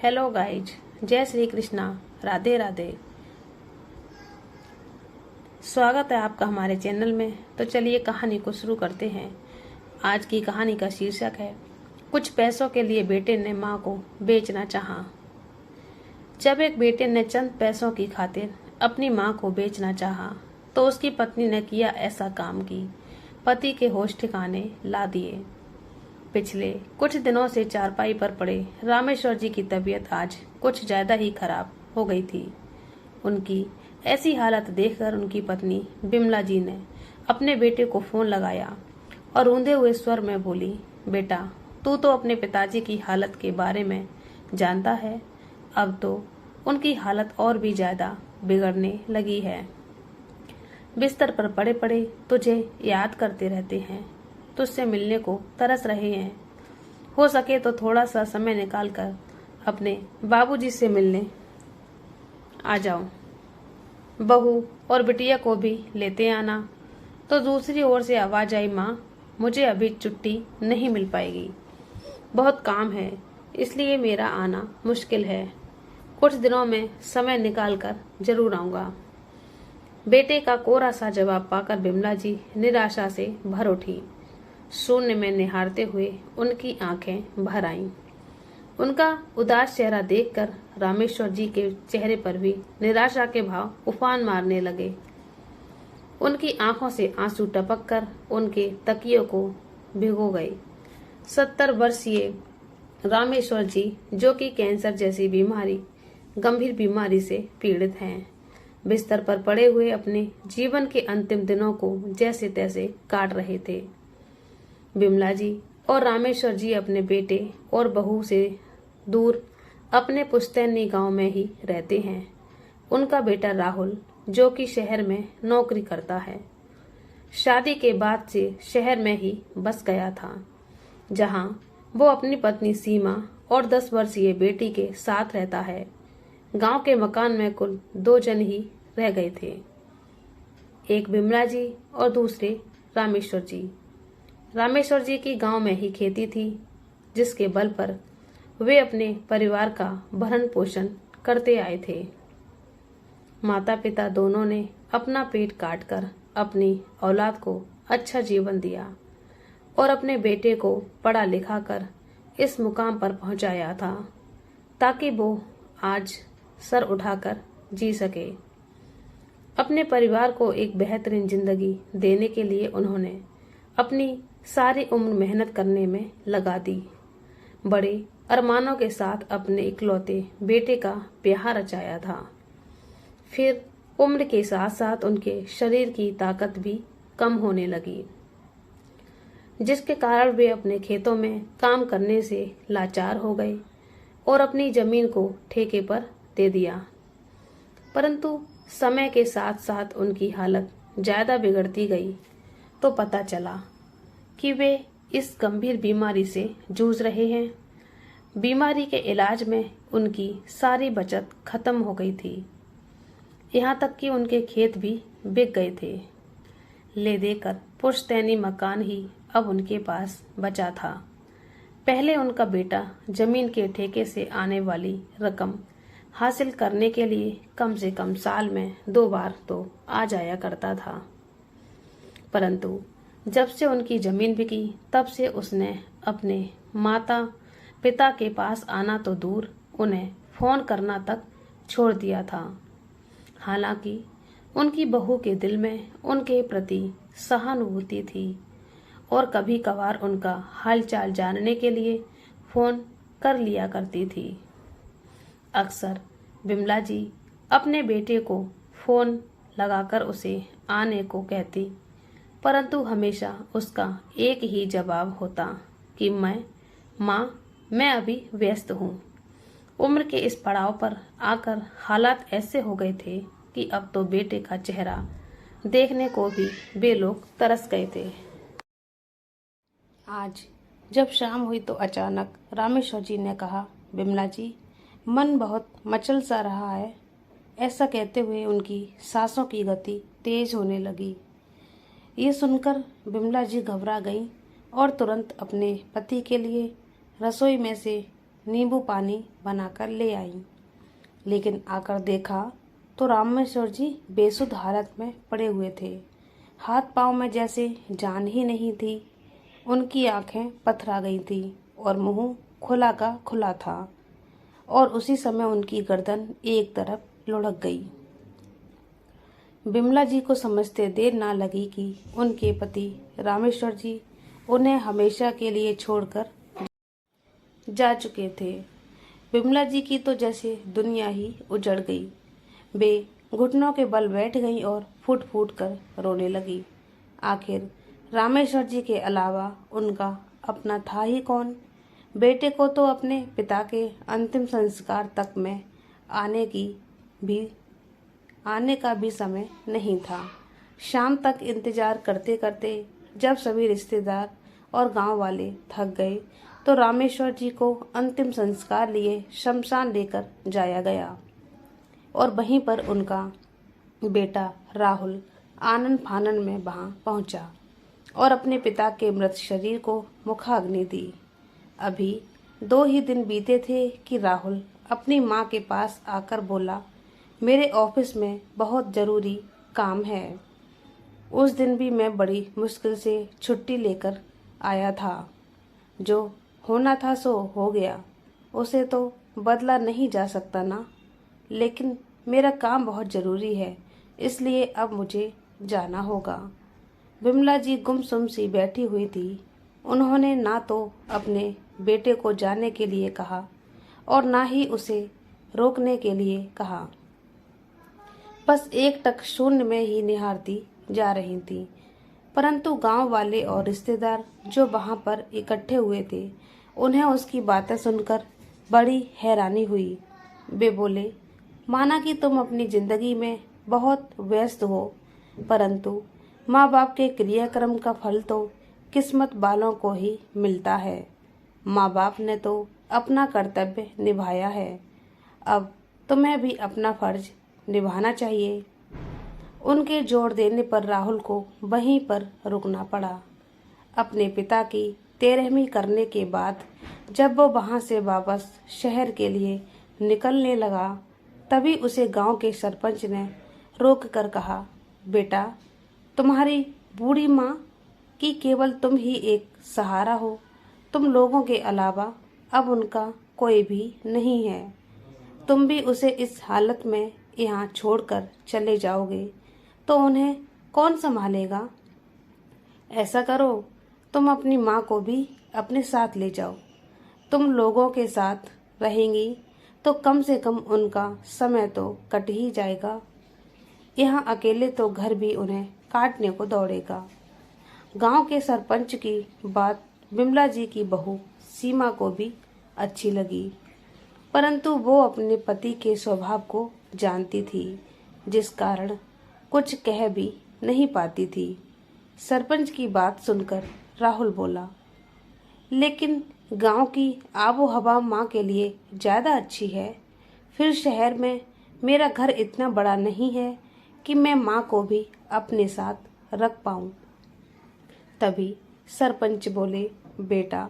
Hello guys, जय श्री कृष्णा, राधे राधे। स्वागत है आपका हमारे चैनल में। तो चलिए कहानी को शुरू करते हैं। आज की कहानी का शीर्षक है कुछ पैसों के लिए बेटे ने माँ को बेचना चाहा। जब एक बेटे ने चंद पैसों की खातिर अपनी माँ को बेचना चाहा तो उसकी पत्नी ने किया ऐसा काम कि पति के होश ठिकाने ला दिए। पिछले कुछ दिनों से चारपाई पर पड़े रामेश्वर जी की तबीयत आज कुछ ज्यादा ही खराब हो गई थी। उनकी ऐसी हालत देखकर उनकी पत्नी बिमला जी ने अपने बेटे को फोन लगाया और रूंधे हुए स्वर में बोली, बेटा तू तो अपने पिताजी की हालत के बारे में जानता है। अब तो उनकी हालत और भी ज्यादा बिगड़ने लगी है। बिस्तर पर पड़े पड़े तुझे याद करते रहते हैं, तुझसे मिलने को तरस रहे हैं। हो सके तो थोड़ा सा समय निकालकर अपने बाबूजी से मिलने आ जाओ। बहू और बिटिया को भी लेते आना। तो दूसरी ओर से आवाज आई, माँ मुझे अभी छुट्टी नहीं मिल पाएगी, बहुत काम है, इसलिए मेरा आना मुश्किल है। कुछ दिनों में समय निकालकर जरूर आऊंगा। बेटे का कोरा सा जवाब पाकर बिमला जी निराशा से भर उठी। शून्य में निहारते हुए उनकी आंखें भर आईं। उनका उदास चेहरा देखकर रामेश्वर जी के चेहरे पर भी निराशा के भाव उफान मारने लगे। उनकी आंखों से आंसू टपक कर उनके तकियों को भिगो गए। 70 वर्षीय रामेश्वर जी, जो कि कैंसर जैसी गंभीर बीमारी से पीड़ित हैं, बिस्तर पर पड़े हुए अपने जीवन के अंतिम दिनों को जैसे तैसे काट रहे थे। बिमला जी और रामेश्वर जी अपने बेटे और बहू से दूर अपने पुश्तैनी गांव में ही रहते हैं। उनका बेटा राहुल, जो कि शहर में नौकरी करता है, शादी के बाद से शहर में ही बस गया था, जहां वो अपनी पत्नी सीमा और 10 वर्षीय बेटी के साथ रहता है। गांव के मकान में कुल 2 जन ही रह गए थे, एक बिमला जी और दूसरे रामेश्वर जी। रामेश्वर जी की गांव में ही खेती थी, जिसके बल पर वे अपने परिवार का भरण पोषण करते आए थे। माता पिता दोनों ने अपना पेट काटकर अपनी औलाद को अच्छा जीवन दिया और अपने बेटे को पढ़ा लिखा कर इस मुकाम पर पहुंचाया था, ताकि वो आज सर उठाकर जी सके। अपने परिवार को एक बेहतरीन जिंदगी देने के लिए उन्होंने अपनी सारी उम्र मेहनत करने में लगा दी। बड़े अरमानों के साथ अपने इकलौते बेटे का ब्याह रचाया था। फिर उम्र के साथ साथ उनके शरीर की ताकत भी कम होने लगी, जिसके कारण वे अपने खेतों में काम करने से लाचार हो गए और अपनी जमीन को ठेके पर दे दिया। परंतु समय के साथ साथ उनकी हालत ज्यादा बिगड़ती गई तो पता चला कि वे इस गंभीर बीमारी से जूझ रहे हैं। बीमारी के इलाज में उनकी सारी बचत खत्म हो गई थी, यहाँ तक कि उनके खेत भी बिक गए थे। ले देकर पुश्तैनी मकान ही अब उनके पास बचा था। पहले उनका बेटा जमीन के ठेके से आने वाली रकम हासिल करने के लिए कम से कम साल में 2 बार तो आ जाया करता था, परंतु जब से उनकी जमीन बिकी तब से उसने अपने माता पिता के पास आना तो दूर, उन्हें फोन करना तक छोड़ दिया था। हालांकि उनकी बहू के दिल में उनके प्रति सहानुभूति थी और कभी कभार उनका हालचाल जानने के लिए फोन कर लिया करती थी। अक्सर बिमला जी अपने बेटे को फोन लगाकर उसे आने को कहती, परंतु हमेशा उसका एक ही जवाब होता कि मैं अभी व्यस्त हूँ। उम्र के इस पड़ाव पर आकर हालात ऐसे हो गए थे कि अब तो बेटे का चेहरा देखने को भी वे लोग तरस गए थे। आज जब शाम हुई तो अचानक रामेश्वर जी ने कहा, बिमला जी मन बहुत मचल सा रहा है। ऐसा कहते हुए उनकी सांसों की गति तेज होने लगी। ये सुनकर बिमला जी घबरा गईं और तुरंत अपने पति के लिए रसोई में से नींबू पानी बनाकर ले आई, लेकिन आकर देखा तो रामेश्वर जी बेसुध हालत में पड़े हुए थे। हाथ पांव में जैसे जान ही नहीं थी। उनकी आंखें पथरा गई थी और मुंह खुला का खुला था, और उसी समय उनकी गर्दन एक तरफ लुढ़क गई। बिमला जी को समझते देर ना लगी कि उनके पति रामेश्वर जी उन्हें हमेशा के लिए छोड़कर जा चुके थे। बिमला जी की तो जैसे दुनिया ही उजड़ गई। वे घुटनों के बल बैठ गईं और फूट फूट कर रोने लगी। आखिर रामेश्वर जी के अलावा उनका अपना था ही कौन। बेटे को तो अपने पिता के अंतिम संस्कार तक में आने का भी समय नहीं था। शाम तक इंतजार करते करते जब सभी रिश्तेदार और गांव वाले थक गए तो रामेश्वर जी को अंतिम संस्कार लिए शमशान लेकर जाया गया, और वहीं पर उनका बेटा राहुल आनन फानन में वहां पहुंचा और अपने पिता के मृत शरीर को मुखाग्नि दी। अभी 2 ही दिन बीते थे कि राहुल अपनी माँ के पास आकर बोला, मेरे ऑफिस में बहुत जरूरी काम है। उस दिन भी मैं बड़ी मुश्किल से छुट्टी लेकर आया था। जो होना था सो हो गया, उसे तो बदला नहीं जा सकता ना। लेकिन मेरा काम बहुत जरूरी है, इसलिए अब मुझे जाना होगा। बिमला जी गुमसुम सी बैठी हुई थी। उन्होंने ना तो अपने बेटे को जाने के लिए कहा और ना ही उसे रोकने के लिए कहा। बस एकटक शून्य में ही निहारती जा रही थी। परंतु गांव वाले और रिश्तेदार जो वहां पर इकट्ठे हुए थे, उन्हें उसकी बातें सुनकर बड़ी हैरानी हुई। वे बोले, माना कि तुम अपनी जिंदगी में बहुत व्यस्त हो, परंतु माँ बाप के क्रियाक्रम का फल तो किस्मत वालों को ही मिलता है। माँ बाप ने तो अपना कर्तव्य निभाया है, अब तुम्हें भी अपना फर्ज निभाना चाहिए। उनके जोर देने पर राहुल को वहीं पर रुकना पड़ा। अपने पिता की तेरहवीं करने के बाद जब वो वहां से वापस शहर के लिए निकलने लगा, तभी उसे गांव के सरपंच ने रोक कर कहा, बेटा, तुम्हारी बूढ़ी माँ की केवल तुम ही एक सहारा हो। तुम लोगों के अलावा अब उनका कोई भी नहीं है। तुम भी उसे इस हालत में यहाँ छोड़कर चले जाओगे तो उन्हें कौन संभालेगा। ऐसा करो, तुम अपनी माँ को भी अपने साथ ले जाओ। तुम लोगों के साथ रहेंगी तो कम से कम उनका समय तो कट ही जाएगा। यहाँ अकेले तो घर भी उन्हें काटने को दौड़ेगा। गांव के सरपंच की बात बिमला जी की बहू सीमा को भी अच्छी लगी, परंतु वो अपने पति के स्वभाव को जानती थी, जिस कारण कुछ कह भी नहीं पाती थी। सरपंच की बात सुनकर राहुल बोला, लेकिन गांव की आबो हवा माँ के लिए ज़्यादा अच्छी है। फिर शहर में मेरा घर इतना बड़ा नहीं है कि मैं माँ को भी अपने साथ रख पाऊँ। तभी सरपंच बोले, बेटा,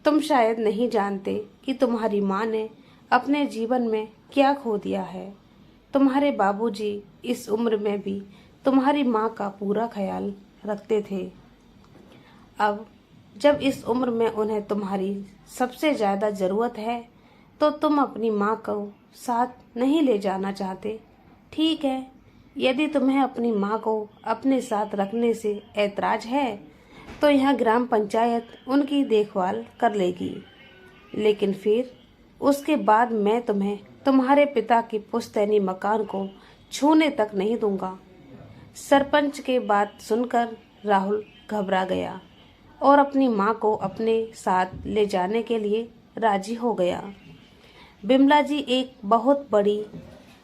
तुम शायद नहीं जानते कि तुम्हारी माँ ने अपने जीवन में क्या खो दिया है। तुम्हारे बाबूजी इस उम्र में भी तुम्हारी माँ का पूरा ख्याल रखते थे। अब जब इस उम्र में उन्हें तुम्हारी सबसे ज़्यादा ज़रूरत है तो तुम अपनी माँ को साथ नहीं ले जाना चाहते। ठीक है, यदि तुम्हें अपनी माँ को अपने साथ रखने से ऐतराज है तो यहाँ ग्राम पंचायत उनकी देखभाल कर लेगी, लेकिन फिर उसके बाद मैं तुम्हें तुम्हारे पिता के पुश्तैनी मकान को छूने तक नहीं दूंगा। सरपंच के बात सुनकर राहुल घबरा गया और अपनी माँ को अपने साथ ले जाने के लिए राजी हो गया। बिमला जी एक बहुत बड़ी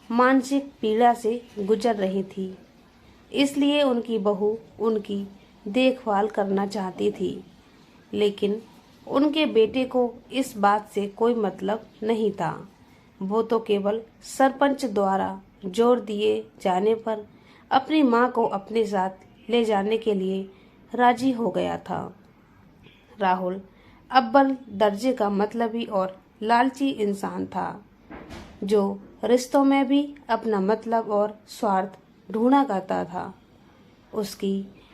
मानसिक पीड़ा से गुजर रही थी, इसलिए उनकी बहू उनकी देखभाल करना चाहती थी, लेकिन उनके बेटे को इस बात से कोई मतलब नहीं था। वो तो केवल सरपंच द्वारा जोर दिए जाने पर अपनी माँ को अपने साथ ले जाने के लिए राजी हो गया था। राहुल अव्वल दर्जे का मतलबी और लालची इंसान था, जो रिश्तों में भी अपना मतलब और स्वार्थ ढूंढा करता था। उसकी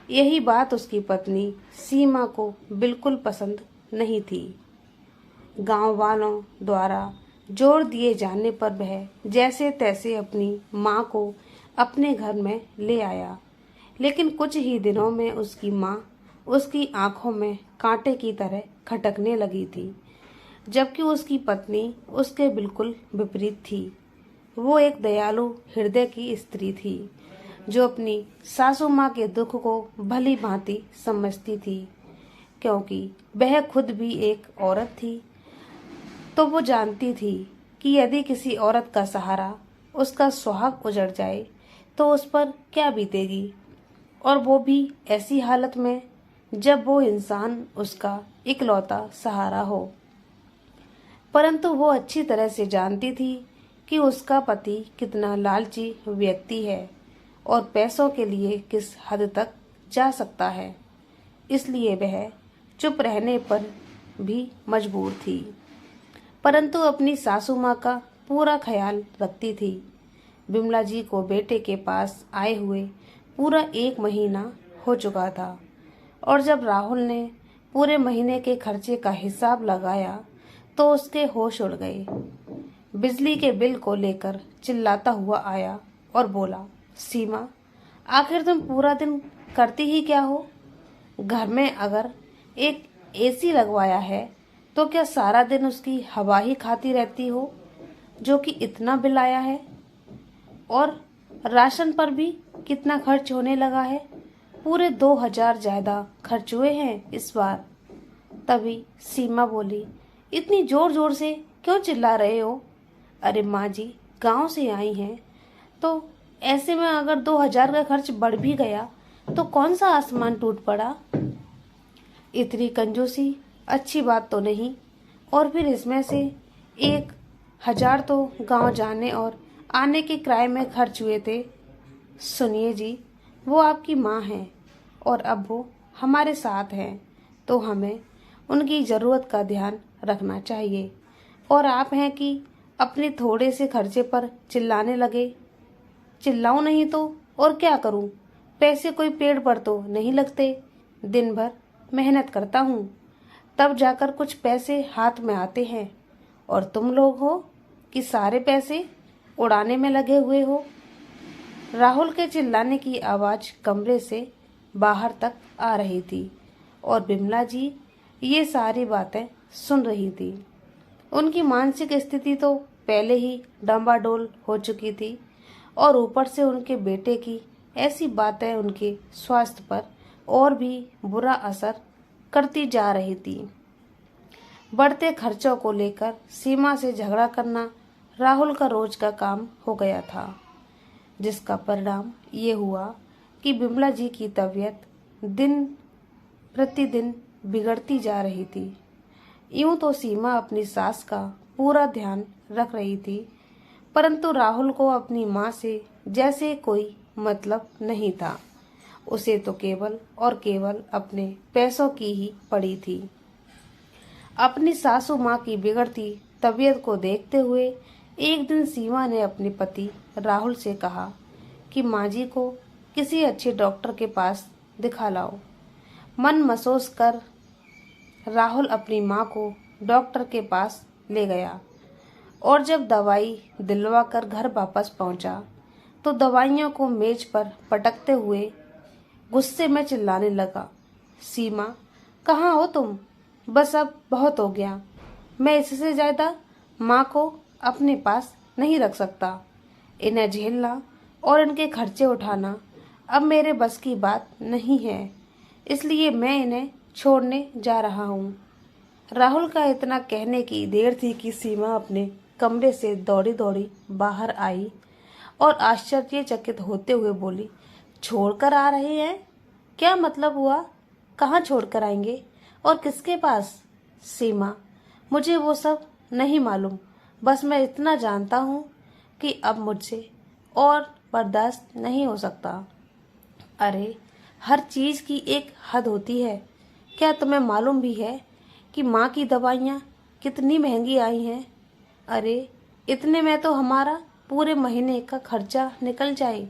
यही बात उसकी पत्नी सीमा को बिल्कुल पसंद नहीं थी। गांव वालों द्वारा जोर दिए जाने पर वह जैसे तैसे अपनी माँ को अपने घर में ले आया, लेकिन कुछ ही दिनों में उसकी माँ उसकी आंखों में कांटे की तरह खटकने लगी थी, जबकि उसकी पत्नी उसके बिल्कुल विपरीत थी। वो एक दयालु हृदय की स्त्री थी, जो अपनी सासू माँ के दुख को भली भांति समझती थी। क्योंकि वह खुद भी एक औरत थी, तो वो जानती थी कि यदि किसी औरत का सहारा उसका सुहाग उजड़ जाए तो उस पर क्या बीतेगी, और वो भी ऐसी हालत में जब वो इंसान उसका इकलौता सहारा हो। परंतु वो अच्छी तरह से जानती थी कि उसका पति कितना लालची व्यक्ति है और पैसों के लिए किस हद तक जा सकता है। इसलिए वह चुप रहने पर भी मजबूर थी, परंतु अपनी सासू माँ का पूरा ख्याल रखती थी। बिमला जी को बेटे के पास आए हुए पूरा 1 महीना हो चुका था, और जब राहुल ने पूरे महीने के खर्चे का हिसाब लगाया तो उसके होश उड़ गए। बिजली के बिल को लेकर चिल्लाता हुआ आया और बोला, सीमा, आखिर तुम पूरा दिन करती ही क्या हो? घर में अगर एक एसी लगवाया है तो क्या सारा दिन उसकी हवा ही खाती रहती हो, जो कि इतना बिल आया है? और राशन पर भी कितना खर्च होने लगा है, पूरे 2000 ज्यादा खर्च हुए हैं इस बार। तभी सीमा बोली, इतनी जोर जोर से क्यों चिल्ला रहे हो? अरे माँ जी, गांव से आई हैं, तो ऐसे में अगर 2000 का खर्च बढ़ भी गया तो कौन सा आसमान टूट पड़ा? इतनी कंजूसी अच्छी बात तो नहीं, और फिर इसमें से 1000 तो गांव जाने और आने के किराए में खर्च हुए थे। सुनिए जी, वो आपकी माँ हैं और अब वो हमारे साथ हैं, तो हमें उनकी ज़रूरत का ध्यान रखना चाहिए। और आप हैं कि अपने थोड़े से खर्चे पर चिल्लाने लगे। चिल्लाऊं नहीं तो और क्या करूं? पैसे कोई पेड़ पर तो नहीं लगते। दिन भर मेहनत करता हूँ, तब जाकर कुछ पैसे हाथ में आते हैं, और तुम लोग हो कि सारे पैसे उड़ाने में लगे हुए हो। राहुल के चिल्लाने की आवाज़ कमरे से बाहर तक आ रही थी, और बिमला जी ये सारी बातें सुन रही थी। उनकी मानसिक स्थिति तो पहले ही डामाडोल हो चुकी थी, और ऊपर से उनके बेटे की ऐसी बातें उनके स्वास्थ्य पर और भी बुरा असर करती जा रही थी। बढ़ते खर्चों को लेकर सीमा से झगड़ा करना राहुल का रोज का काम हो गया था, जिसका परिणाम ये हुआ कि बिमला जी की तबीयत दिन प्रतिदिन बिगड़ती जा रही थी। यूं तो सीमा अपनी सास का पूरा ध्यान रख रही थी, परंतु राहुल को अपनी माँ से जैसे कोई मतलब नहीं था। उसे तो केवल और केवल अपने पैसों की ही पड़ी थी। अपनी सासू माँ की बिगड़ती तबीयत को देखते हुए एक दिन सीमा ने अपने पति राहुल से कहा कि माँ जी को किसी अच्छे डॉक्टर के पास दिखा लाओ। मन महसूस कर राहुल अपनी माँ को डॉक्टर के पास ले गया, और जब दवाई दिलवा कर घर वापस पहुंचा तो दवाइयों को मेज पर पटकते हुए गुस्से में चिल्लाने लगा, सीमा, कहाँ हो तुम? बस अब बहुत हो गया। मैं इससे ज़्यादा माँ को अपने पास नहीं रख सकता। इन्हें झेलना और इनके खर्चे उठाना अब मेरे बस की बात नहीं है, इसलिए मैं इन्हें छोड़ने जा रहा हूँ। राहुल का इतना कहने की देर थी कि सीमा अपने कमरे से दौड़ी दौड़ी बाहर आई और आश्चर्यचकित होते हुए बोली, छोड़कर आ रहे हैं? क्या मतलब हुआ? कहाँ छोड़कर आएंगे और किसके पास? सीमा, मुझे वो सब नहीं मालूम, बस मैं इतना जानता हूँ कि अब मुझसे और बर्दाश्त नहीं हो सकता। अरे, हर चीज़ की एक हद होती है। क्या तुम्हें मालूम भी है कि माँ की दवाइयाँ कितनी महंगी आई हैं। अरे इतने में तो हमारा पूरे महीने का खर्चा निकल जाए।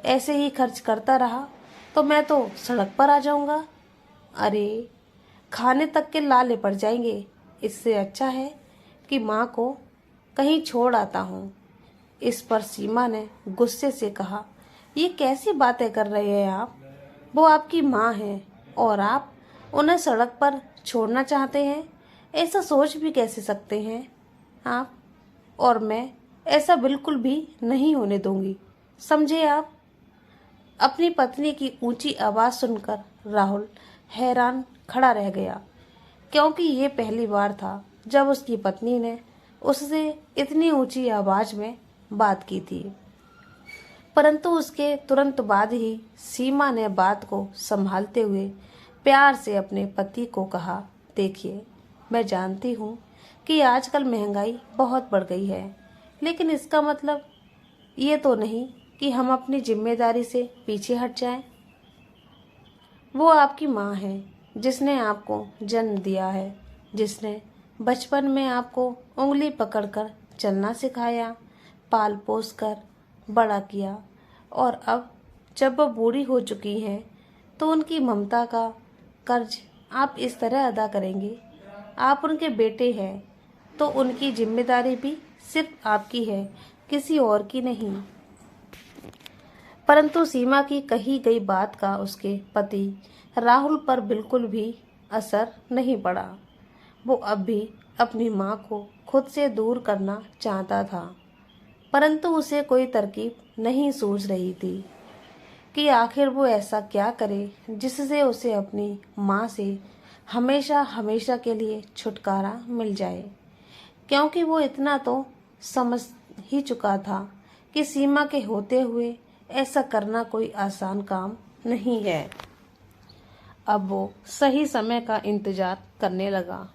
ऐसे ही खर्च करता रहा तो मैं तो सड़क पर आ जाऊंगा। अरे खाने तक के लाले पड़ जाएंगे। इससे अच्छा है कि माँ को कहीं छोड़ आता हूँ। इस पर सीमा ने गुस्से से कहा, ये कैसी बातें कर रहे हैं आप? वो आपकी माँ है और आप उन्हें सड़क पर छोड़ना चाहते हैं? ऐसा सोच भी कैसे सकते हैं आप? और मैं ऐसा बिल्कुल भी नहीं होने दूंगी, समझे आप? अपनी पत्नी की ऊंची आवाज सुनकर राहुल हैरान खड़ा रह गया, क्योंकि ये पहली बार था जब उसकी पत्नी ने उससे इतनी ऊंची आवाज में बात की थी। परंतु उसके तुरंत बाद ही सीमा ने बात को संभालते हुए प्यार से अपने पति को कहा, देखिए, मैं जानती हूँ कि आजकल महंगाई बहुत बढ़ गई है, लेकिन इसका मतलब ये तो नहीं कि हम अपनी जिम्मेदारी से पीछे हट जाएं। वो आपकी माँ है, जिसने आपको जन्म दिया है, जिसने बचपन में आपको उंगली पकड़कर चलना सिखाया, पाल पोस कर बड़ा किया, और अब जब वह बूढ़ी हो चुकी हैं तो उनकी ममता का कर्ज आप इस तरह अदा करेंगे? आप उनके बेटे हैं तो उनकी जिम्मेदारी भी सिर्फ आपकी है, किसी और की नहीं। परंतु सीमा की कही गई बात का उसके पति राहुल पर बिल्कुल भी असर नहीं पड़ा। वो अब भी अपनी माँ को खुद से दूर करना चाहता था, परंतु उसे कोई तरकीब नहीं सूझ रही थी कि आखिर वो ऐसा क्या करे जिससे उसे अपनी माँ से हमेशा हमेशा के लिए छुटकारा मिल जाए। क्योंकि वो इतना तो समझ ही चुका था कि सीमा के होते हुए ऐसा करना कोई आसान काम नहीं है। अब वो सही समय का इंतजार करने लगा।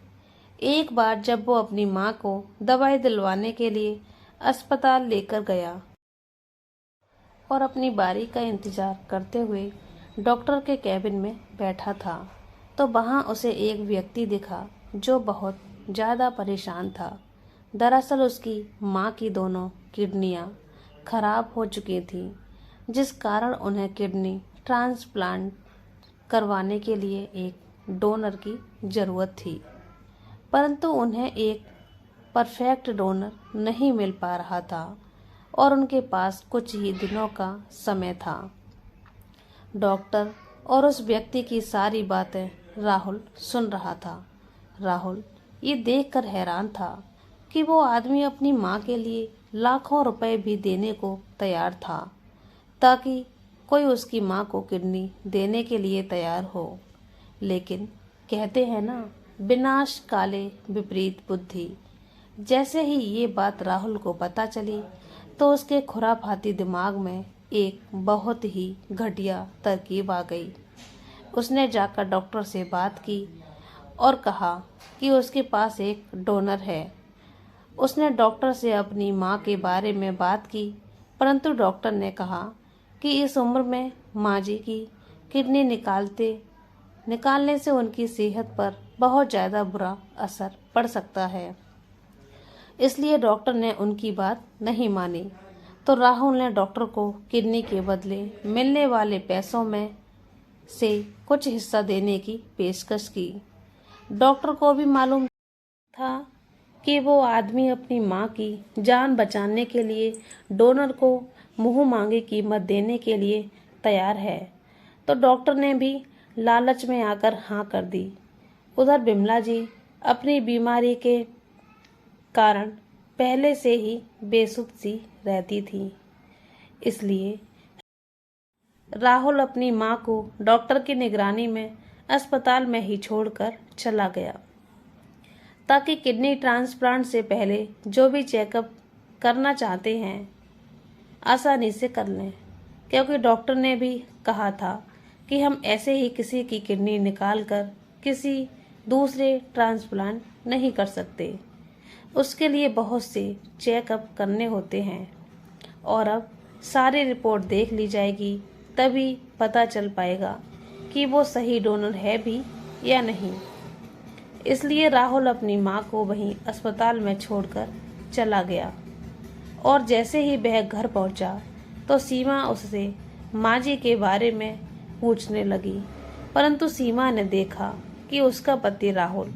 एक बार जब वो अपनी माँ को दवाई दिलवाने के लिए अस्पताल लेकर गया और अपनी बारी का इंतजार करते हुए डॉक्टर के कैबिन में बैठा था, तो वहाँ उसे एक व्यक्ति दिखा जो बहुत ज़्यादा परेशान था। दरअसल उसकी माँ की दोनों किडनियाँ खराब हो चुकी थीं, जिस कारण उन्हें किडनी ट्रांसप्लांट करवाने के लिए एक डोनर की ज़रूरत थी। परंतु उन्हें एक परफेक्ट डोनर नहीं मिल पा रहा था और उनके पास कुछ ही दिनों का समय था। डॉक्टर और उस व्यक्ति की सारी बातें राहुल सुन रहा था। राहुल ये देखकर हैरान था कि वो आदमी अपनी माँ के लिए लाखों रुपए भी देने को तैयार था, ताकि कोई उसकी माँ को किडनी देने के लिए तैयार हो। लेकिन कहते हैं ना, विनाश काले विपरीत बुद्धि। जैसे ही ये बात राहुल को पता चली तो उसके खुराफाती दिमाग में एक बहुत ही घटिया तरकीब आ गई। उसने जाकर डॉक्टर से बात की और कहा कि उसके पास एक डोनर है। उसने डॉक्टर से अपनी माँ के बारे में बात की, परंतु डॉक्टर ने कहा कि इस उम्र में माँ जी की किडनी निकालने से उनकी सेहत पर बहुत ज़्यादा बुरा असर पड़ सकता है। इसलिए डॉक्टर ने उनकी बात नहीं मानी, तो राहुल ने डॉक्टर को किडनी के बदले मिलने वाले पैसों में से कुछ हिस्सा देने की पेशकश की। डॉक्टर को भी मालूम था कि वो आदमी अपनी माँ की जान बचाने के लिए डोनर को मुंह मांगी कीमत देने के लिए तैयार है, तो डॉक्टर ने भी लालच में आकर हाँ कर दी। उधर बिमला जी अपनी बीमारी के कारण पहले से ही बेसुध सी रहती थी, इसलिए राहुल अपनी माँ को डॉक्टर की निगरानी में अस्पताल में ही छोड़कर चला गया, ताकि किडनी ट्रांसप्लांट से पहले जो भी चेकअप करना चाहते हैं आसानी से कर लें। क्योंकि डॉक्टर ने भी कहा था कि हम ऐसे ही किसी की किडनी निकालकर किसी दूसरे ट्रांसप्लांट नहीं कर सकते, उसके लिए बहुत से चेकअप करने होते हैं और अब सारी रिपोर्ट देख ली जाएगी, तभी पता चल पाएगा कि वो सही डोनर है भी या नहीं। इसलिए राहुल अपनी माँ को वहीं अस्पताल में छोड़कर चला गया। और जैसे ही वह घर पहुंचा तो सीमा उससे माँ जी के बारे में पूछने लगी, परंतु सीमा ने देखा कि उसका पति राहुल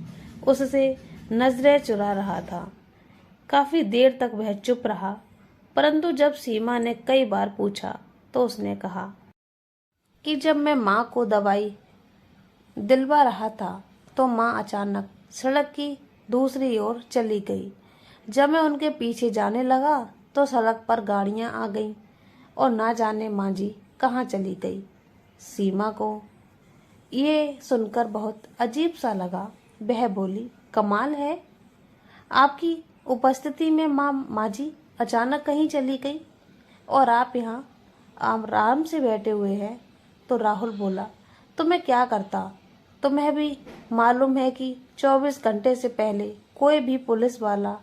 उससे नजरें चुरा रहा था। काफी देर तक वह चुप रहा, परंतु जब सीमा ने कई बार पूछा तो उसने कहा कि जब मैं माँ को दवाई दिलवा रहा था तो माँ अचानक सड़क की दूसरी ओर चली गई। जब मैं उनके पीछे जाने लगा तो सड़क पर गाड़ियां आ गईं और ना जाने माँ जी कहाँ चली गई। सीमा को ये सुनकर बहुत अजीब सा लगा। वह बोली, कमाल है, आपकी उपस्थिति में माँ जी अचानक कहीं चली गई और आप यहाँ आराम से बैठे हुए हैं। तो राहुल बोला, तो मैं क्या करता, तुम्हें भी मालूम है कि 24 घंटे से पहले कोई भी पुलिस वाला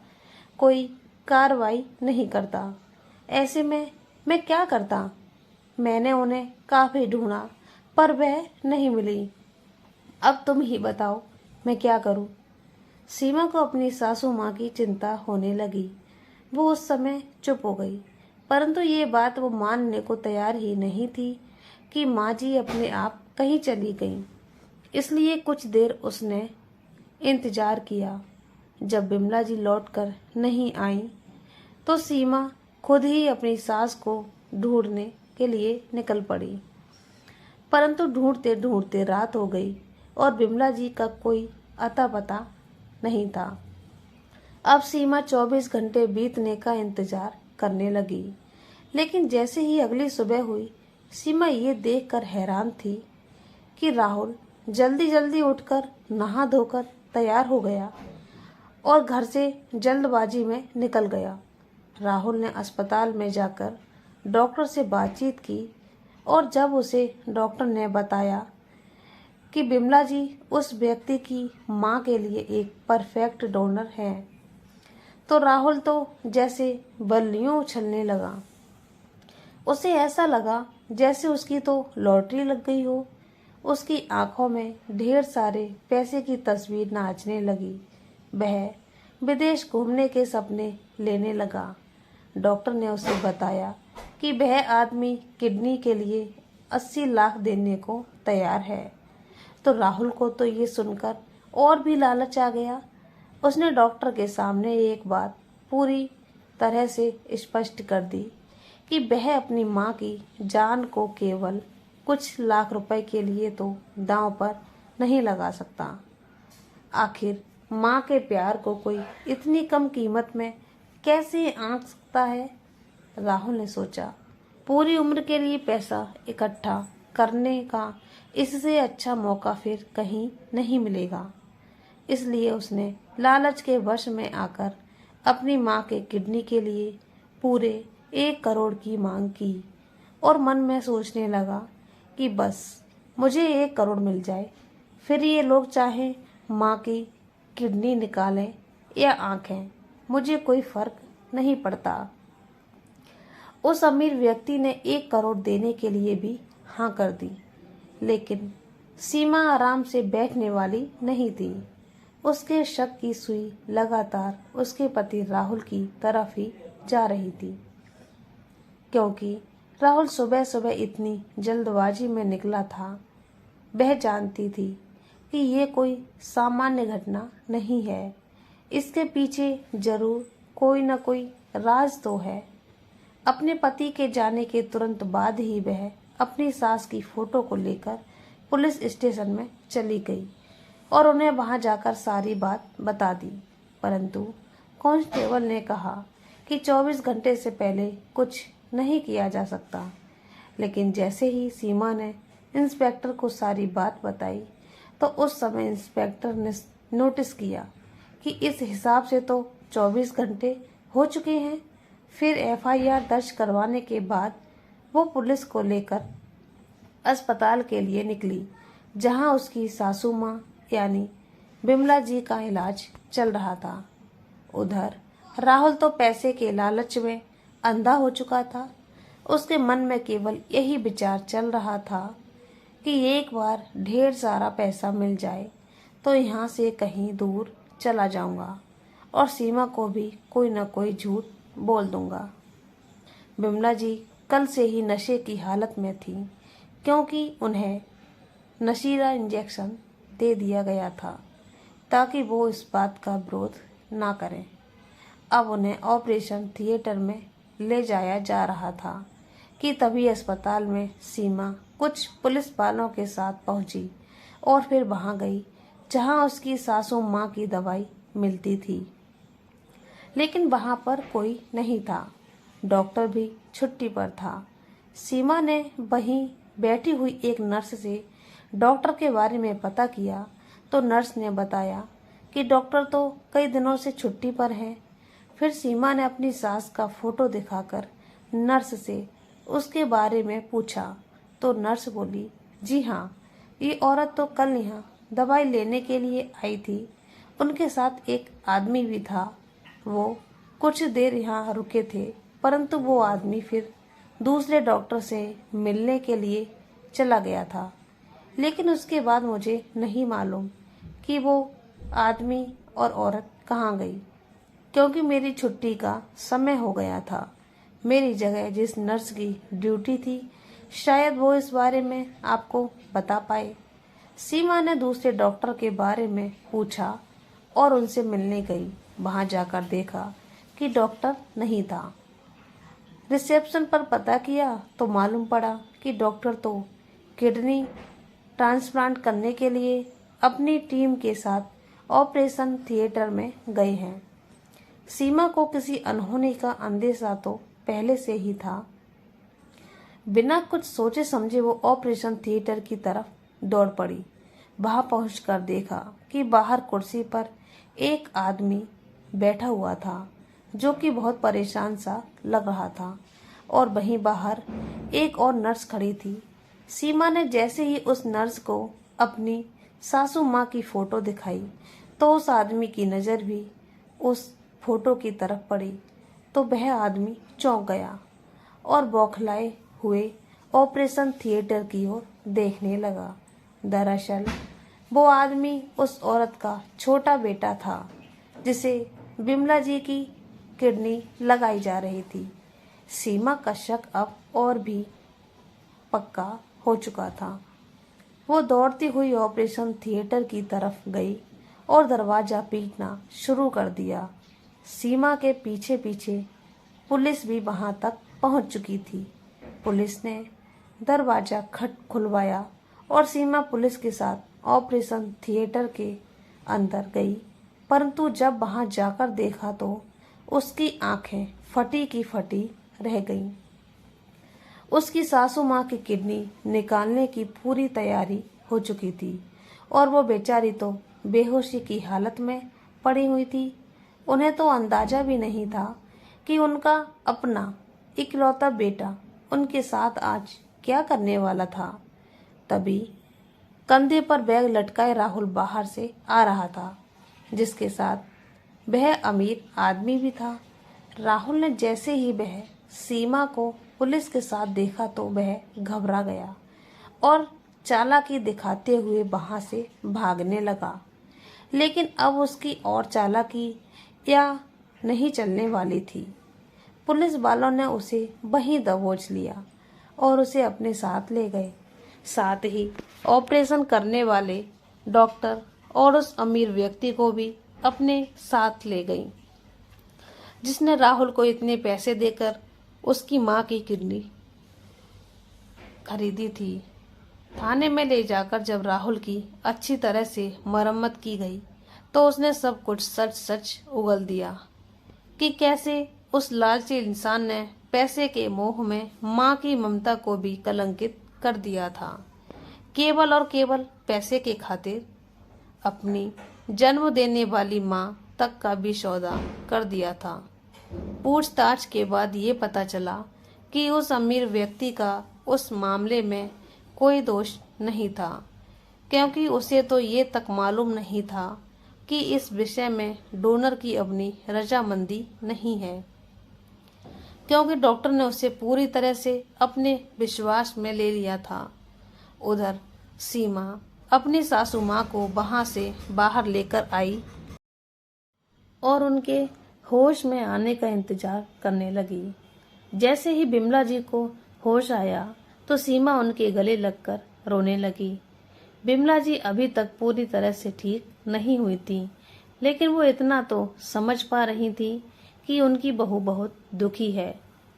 कोई कार्रवाई नहीं करता। ऐसे में मैं क्या करता। मैंने उन्हें काफी ढूंढा पर वह नहीं मिली। अब तुम ही बताओ मैं क्या करूं। सीमा को अपनी सासू माँ की चिंता होने लगी। वो उस समय चुप हो गई, परंतु ये बात वो मानने को तैयार ही नहीं थी कि माँ जी अपने आप कहीं चली गईं। इसलिए कुछ देर उसने इंतजार किया। जब बिमला जी लौटकर नहीं आई तो सीमा खुद ही अपनी सास को ढूंढने के लिए निकल पड़ी, परंतु ढूंढते ढूंढते रात हो गई और बिमला जी का कोई अता पता नहीं था। अब सीमा 24 घंटे बीतने का इंतजार करने लगी, लेकिन जैसे ही अगली सुबह हुई, सीमा ये देखकर हैरान थी कि राहुल जल्दी जल्दी उठकर नहा धोकर तैयार हो गया और घर से जल्दबाजी में निकल गया। राहुल ने अस्पताल में जाकर डॉक्टर से बातचीत की और जब उसे डॉक्टर ने बताया कि बिमला जी उस व्यक्ति की माँ के लिए एक परफेक्ट डोनर है, तो राहुल तो जैसे बल्लियों उछलने लगा। उसे ऐसा लगा जैसे उसकी तो लॉटरी लग गई हो। उसकी आंखों में ढेर सारे पैसे की तस्वीर नाचने लगी। वह विदेश घूमने के सपने लेने लगा। डॉक्टर ने उसे बताया कि वह आदमी किडनी के लिए 80 लाख देने को तैयार है। तो राहुल को तो ये सुनकर और भी लालच आ गया। उसने डॉक्टर के सामने एक बात पूरी तरह से स्पष्ट कर दी कि वह अपनी माँ की जान को केवल कुछ लाख रुपए के लिए तो दांव पर नहीं लगा सकता। आखिर माँ के प्यार को कोई इतनी कम कीमत में कैसे आंक सकता है। राहुल ने सोचा, पूरी उम्र के लिए पैसा इकट्ठा करने का इससे अच्छा मौका फिर कहीं नहीं मिलेगा। इसलिए उसने लालच के वश में आकर अपनी माँ के किडनी के लिए पूरे 1 करोड़ की मांग की और मन में सोचने लगा कि बस मुझे 1 करोड़ मिल जाए, फिर ये लोग चाहे माँ की किडनी निकालें या आंखें, मुझे कोई फर्क नहीं पड़ता। उस अमीर व्यक्ति ने 1 करोड़ देने के लिए भी हाँ कर दी, लेकिन सीमा आराम से बैठने वाली नहीं थी। उसके शक की सुई लगातार उसके पति राहुल की तरफ ही जा रही थी, क्योंकि राहुल सुबह सुबह इतनी जल्दबाजी में निकला था। वह जानती थी कि ये कोई सामान्य घटना नहीं है, इसके पीछे जरूर कोई न कोई राज तो है। अपने पति के जाने के तुरंत बाद ही वह अपनी सास की फोटो को लेकर पुलिस स्टेशन में चली गई और उन्हें वहां जाकर सारी बात बता दी, परंतु कांस्टेबल ने कहा कि 24 घंटे से पहले कुछ नहीं किया जा सकता। लेकिन जैसे ही सीमा ने इंस्पेक्टर को सारी बात बताई तो उस समय इंस्पेक्टर ने नोटिस किया कि इस हिसाब से तो 24 घंटे हो चुके हैं। फिर एफआईआर दर्ज करवाने के बाद वो पुलिस को लेकर अस्पताल के लिए निकली, जहां उसकी सासू माँ यानी बिमला जी का इलाज चल रहा था। उधर राहुल तो पैसे के लालच में अंधा हो चुका था। उसके मन में केवल यही विचार चल रहा था कि एक बार ढेर सारा पैसा मिल जाए तो यहाँ से कहीं दूर चला जाऊंगा और सीमा को भी कोई न कोई झूठ बोल दूंगा। बिमला जी कल से ही नशे की हालत में थी, क्योंकि उन्हें नशीला इंजेक्शन दे दिया गया था ताकि वो इस बात का विरोध ना करें। अब उन्हें ऑपरेशन थिएटर में ले जाया जा रहा था कि तभी अस्पताल में सीमा कुछ पुलिस वालों के साथ पहुंची और फिर वहां गई जहां उसकी सासू माँ की दवाई मिलती थी। लेकिन वहां पर कोई नहीं था, डॉक्टर भी छुट्टी पर था। सीमा ने वहीं बैठी हुई एक नर्स से डॉक्टर के बारे में पता किया तो नर्स ने बताया कि डॉक्टर तो कई दिनों से छुट्टी पर हैं। फिर सीमा ने अपनी सास का फोटो दिखाकर नर्स से उसके बारे में पूछा तो नर्स बोली, जी हाँ, ये औरत तो कल यहाँ दवाई लेने के लिए आई थी। उनके साथ एक आदमी भी था। वो कुछ देर यहाँ रुके थे, परंतु वो आदमी फिर दूसरे डॉक्टर से मिलने के लिए चला गया था। लेकिन उसके बाद मुझे नहीं मालूम कि वो आदमी और औरत कहाँ गई, क्योंकि मेरी छुट्टी का समय हो गया था। मेरी जगह जिस नर्स की ड्यूटी थी, शायद वो इस बारे में आपको बता पाए। सीमा ने दूसरे डॉक्टर के बारे में पूछा और उनसे मिलने गई। वहां जाकर देखा कि डॉक्टर नहीं था। रिसेप्शन पर पता किया तो मालूम पड़ा कि डॉक्टर तो किडनी ट्रांसप्लांट करने के लिए अपनी टीम के साथ ऑपरेशन थिएटर में गए हैं। सीमा को किसी अनहोनी का अंदेशा तो पहले से ही था। बिना कुछ सोचे समझे वो ऑपरेशन थिएटर की तरफ दौड़ पड़ी। वहां पहुंचकर देखा कि बाहर कुर्सी पर एक आदमी बैठा हुआ था जो कि बहुत परेशान सा लग रहा था, और वहीं बाहर एक और नर्स खड़ी थी। सीमा ने जैसे ही उस नर्स को अपनी सासू माँ की फोटो दिखाई तो उस आदमी की नज़र भी उस फोटो की तरफ पड़ी तो वह आदमी चौंक गया और बौखलाए हुए ऑपरेशन थिएटर की ओर देखने लगा। दरअसल वो आदमी उस औरत का छोटा बेटा था जिसे बिमला जी की किडनी लगाई जा रही थी। सीमा का शक अब और भी पक्का हो चुका था। वो दौड़ती हुई ऑपरेशन थिएटर की तरफ गई और दरवाजा पीटना शुरू कर दिया। सीमा के पीछे पीछे पुलिस भी वहां तक पहुंच चुकी थी। पुलिस ने दरवाजा खुलवाया और सीमा पुलिस के साथ ऑपरेशन थिएटर के अंदर गई, परंतु जब वहां जाकर देखा तो उसकी आंखें फटी की फटी रह गईं। उसकी सासू माँ की किडनी निकालने की पूरी तैयारी हो चुकी थी और वो बेचारी तो बेहोशी की हालत में पड़ी हुई थी। उन्हें तो अंदाजा भी नहीं था कि उनका अपना इकलौता बेटा उनके साथ आज क्या करने वाला था। तभी कंधे पर बैग लटकाए राहुल बाहर से आ रहा था, जिसके साथ वह अमीर आदमी भी था। राहुल ने जैसे ही वह सीमा को पुलिस के साथ देखा तो वह घबरा गया और चालाकी दिखाते हुए वहां से भागने लगा। लेकिन अब उसकी और चालाकी या नहीं चलने वाली थी। पुलिस वालों ने उसे वहीं दबोच लिया और उसे अपने साथ ले गए। साथ ही ऑपरेशन करने वाले डॉक्टर और उस अमीर व्यक्ति को भी अपने साथ ले गई, जिसने राहुल को इतने पैसे देकर उसकी माँ की किडनी खरीदी थी। थाने में ले जाकर जब राहुल की अच्छी तरह से मरम्मत की गई तो उसने सब कुछ सच सच उगल दिया कि कैसे उस लालची इंसान ने पैसे के मोह में माँ की ममता को भी कलंकित कर दिया था। केवल और केवल पैसे के खातिर अपनी जन्म देने वाली माँ तक का भी सौदा कर दिया था। पूछताछ के बाद ये पता चला कि उस अमीर व्यक्ति का उस मामले में कोई दोष नहीं था, क्योंकि उसे तो ये तक मालूम नहीं था कि इस विषय में डोनर की अपनी रजामंदी नहीं है, क्योंकि डॉक्टर ने उसे पूरी तरह से अपने विश्वास में ले लिया था। उधर सीमा अपनी सासू माँ को वहां से बाहर लेकर आई और उनके होश में आने का इंतजार करने लगी। जैसे ही बिमला जी को होश आया तो सीमा उनके गले लगकर रोने लगी। बिमला जी अभी तक पूरी तरह से ठीक नहीं हुई थी, लेकिन वो इतना तो समझ पा रही थी कि उनकी बहू बहुत दुखी है।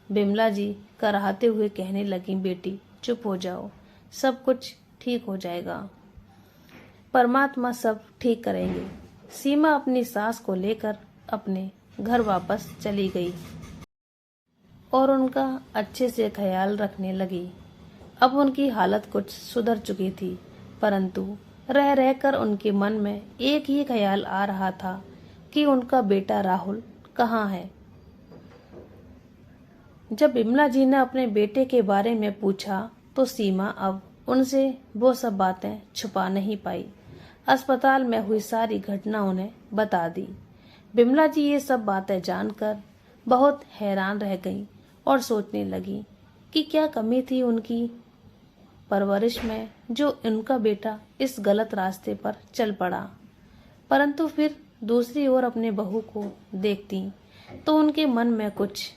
बिमला जी कराहते हुए कहने लगी, बेटी चुप हो जाओ, सब कुछ ठीक हो जाएगा, परमात्मा सब ठीक करेंगे। सीमा अपनी सास को लेकर अपने घर वापस चली गई और उनका अच्छे से ख्याल रखने लगी। अब उनकी हालत कुछ सुधर चुकी थी, परंतु रह रहकर उनके मन में एक ही ख्याल आ रहा था कि उनका बेटा राहुल कहाँ है। जब बिमला जी ने अपने बेटे के बारे में पूछा तो सीमा अब उनसे वो सब बातें छुपा नहीं पाई। अस्पताल में हुई सारी घटना उन्हें बता दी। बिमला जी ये सब बातें जानकर बहुत हैरान रह गईं और सोचने लगी कि क्या कमी थी उनकी परवरिश में जो उनका बेटा इस गलत रास्ते पर चल पड़ा। परंतु फिर दूसरी ओर अपने बहू को देखती तो उनके मन में कुछ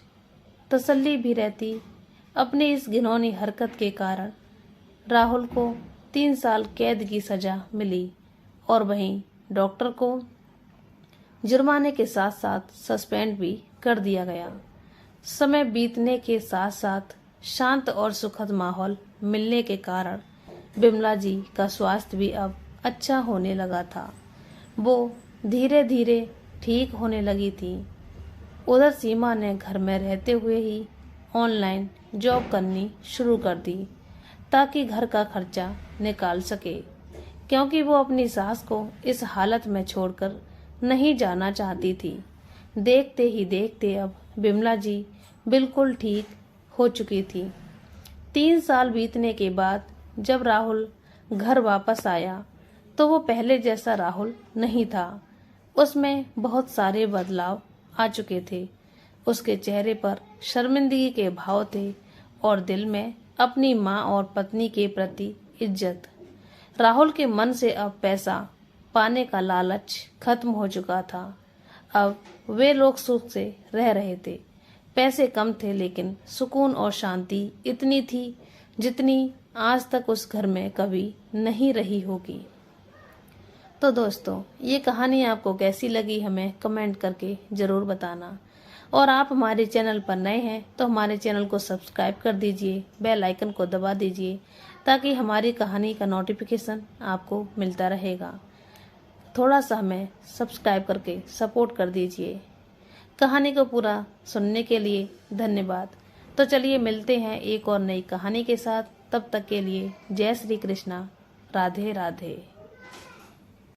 तसल्ली भी रहती। अपनी इस घिनौनी हरकत के कारण राहुल को 3 साल कैद की सजा मिली और वहीं डॉक्टर को जुर्माने के साथ साथ सस्पेंड भी कर दिया गया। समय बीतने के साथ साथ शांत और सुखद माहौल मिलने के कारण बिमला जी का स्वास्थ्य भी अब अच्छा होने लगा था। वो धीरे धीरे ठीक होने लगी थी। उधर सीमा ने घर में रहते हुए ही ऑनलाइन जॉब करनी शुरू कर दी ताकि घर का खर्चा निकाल सके, क्योंकि वो अपनी सास को इस हालत में छोड़कर नहीं जाना चाहती थी। देखते ही देखते अब बिमला जी बिल्कुल ठीक हो चुकी थी। 3 साल बीतने के बाद जब राहुल घर वापस आया तो वो पहले जैसा राहुल नहीं था। उसमें बहुत सारे बदलाव आ चुके थे। उसके चेहरे पर शर्मिंदगी के भाव थे और दिल में अपनी माँ और पत्नी के प्रति इज्जत। राहुल के मन से अब पैसा पाने का लालच खत्म हो चुका था। अब वे लोग सुख से रह रहे थे। पैसे कम थे लेकिन सुकून और शांति इतनी थी जितनी आज तक उस घर में कभी नहीं रही होगी। तो दोस्तों, ये कहानी आपको कैसी लगी हमें कमेंट करके ज़रूर बताना। और आप हमारे चैनल पर नए हैं तो हमारे चैनल को सब्सक्राइब कर दीजिए, बेल आइकन को दबा दीजिए ताकि हमारी कहानी का नोटिफिकेशन आपको मिलता रहेगा। थोड़ा सा हमें सब्सक्राइब करके सपोर्ट कर दीजिए। कहानी को पूरा सुनने के लिए धन्यवाद। तो चलिए मिलते हैं एक और नई कहानी के साथ। तब तक के लिए जय श्री कृष्णा, राधे राधे।